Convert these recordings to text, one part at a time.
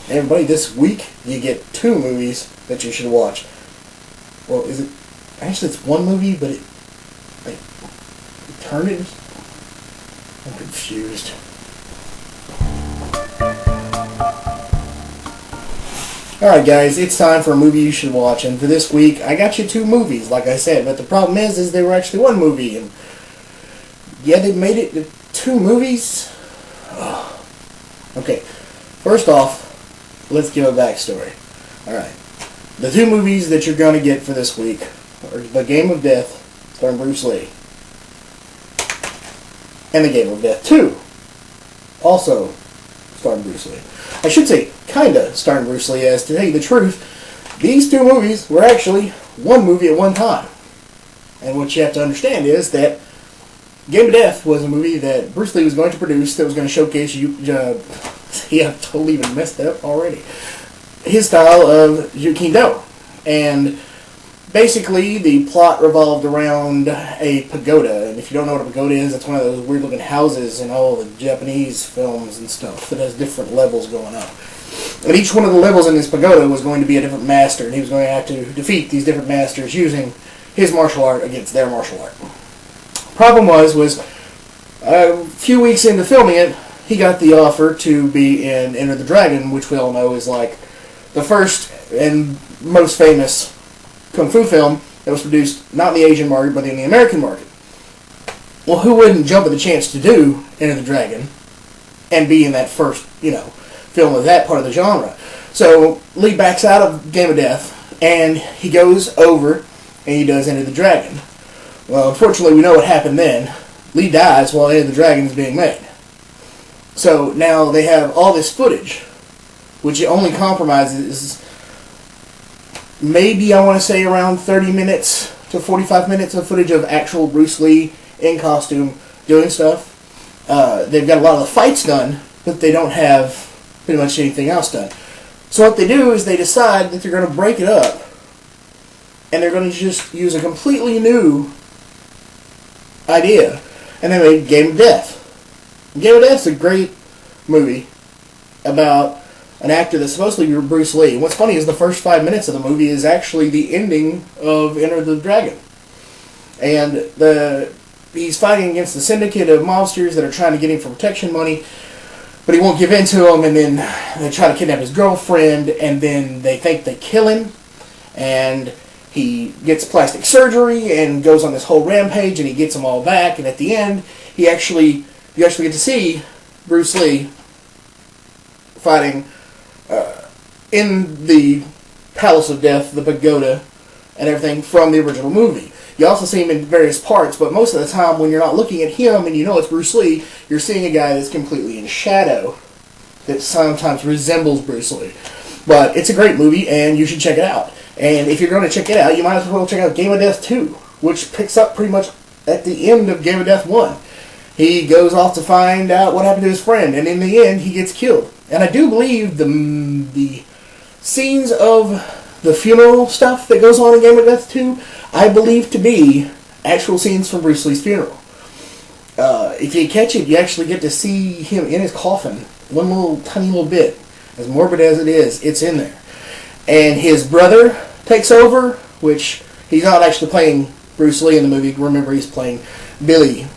Everybody, this week you get 2 movies that you should watch. Well, is it... Actually, it's 1 movie, but it... Like... Eternity? I'm confused. Alright guys, it's time for a movie you should watch, and for this week, I got you 2 movies, like I said, but the problem is they were actually 1 movie, and... Yeah, they made it to 2 movies? Oh. Okay, first off, let's give a backstory. Alright. The 2 movies that you're going to get for this week are The Game of Death, starring Bruce Lee, and The Game of Death 2, also starring Bruce Lee. I should say, kinda starring Bruce Lee, as to tell you the truth, these 2 movies were actually 1 movie at one time. And what you have to understand is that Game of Death was a movie that Bruce Lee was going to produce that was going to showcase yeah, I totally even messed that up already. His style of Aikido. And basically, the plot revolved around a pagoda. And if you don't know what a pagoda is, it's one of those weird looking houses in all the Japanese films and stuff that has different levels going up. And each one of the levels in this pagoda was going to be a different master, and he was going to have to defeat these different masters using his martial art against their martial art. Problem was a few weeks into filming it, he got the offer to be in Enter the Dragon, which we all know is like the first and most famous kung fu film that was produced not in the Asian market, but in the American market. Well, who wouldn't jump at the chance to do Enter the Dragon and be in that first, film of that part of the genre? So Lee backs out of Game of Death, and he goes over and he does Enter the Dragon. Well, unfortunately, we know what happened then. Lee dies while Enter the Dragon is being made. So now they have all this footage, which only compromises maybe, I want to say, around 30 minutes to 45 minutes of footage of actual Bruce Lee in costume doing stuff. They've got a lot of the fights done, but they don't have pretty much anything else done. So what they do is they decide that they're going to break it up, and they're going to just use a completely new idea, and they made Game of Death. Game of Death's a great movie about an actor that's supposed to be Bruce Lee. And what's funny is the first 5 minutes of the movie is actually the ending of Enter the Dragon. And he's fighting against the syndicate of mobsters that are trying to get him for protection money, but he won't give in to them, and then they try to kidnap his girlfriend, and then they think they kill him, and he gets plastic surgery and goes on this whole rampage, and he gets them all back, and at the end, you actually get to see Bruce Lee fighting in the Palace of Death, the pagoda, and everything from the original movie. You also see him in various parts, but most of the time when you're not looking at him and you know it's Bruce Lee, you're seeing a guy that's completely in shadow that sometimes resembles Bruce Lee. But it's a great movie, and you should check it out. And if you're going to check it out, you might as well check out Game of Death 2, which picks up pretty much at the end of Game of Death 1. He goes off to find out what happened to his friend, and in the end, he gets killed. And I do believe the scenes of the funeral stuff that goes on in Game of Death 2, I believe to be actual scenes from Bruce Lee's funeral. If you catch it, you actually get to see him in his coffin, one little tiny little bit. As morbid as it is, it's in there. And his brother takes over, which he's not actually playing Bruce Lee in the movie. Remember, he's playing Billy.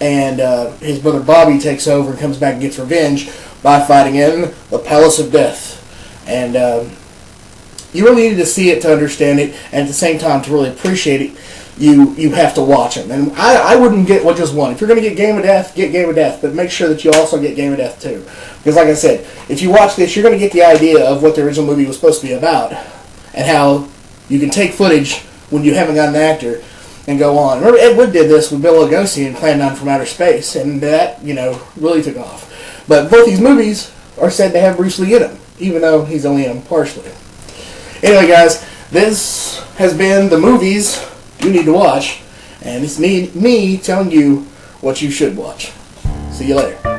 And his brother Bobby takes over and comes back and gets revenge by fighting in the Palace of Death. And you really need to see it to understand it, and at the same time, to really appreciate it, you have to watch them. And I wouldn't get just one. If you're going to get Game of Death, get Game of Death, but make sure that you also get Game of Death 2. Because like I said, if you watch this, you're going to get the idea of what the original movie was supposed to be about, and how you can take footage when you haven't got an actor and go on. Remember, Ed Wood did this with Bela Lugosi in Plan 9 from Outer Space, and that, really took off. But both these movies are said to have Bruce Lee in them, even though he's only in them partially. Anyway, guys, this has been the movies you need to watch, and it's me telling you what you should watch. See you later.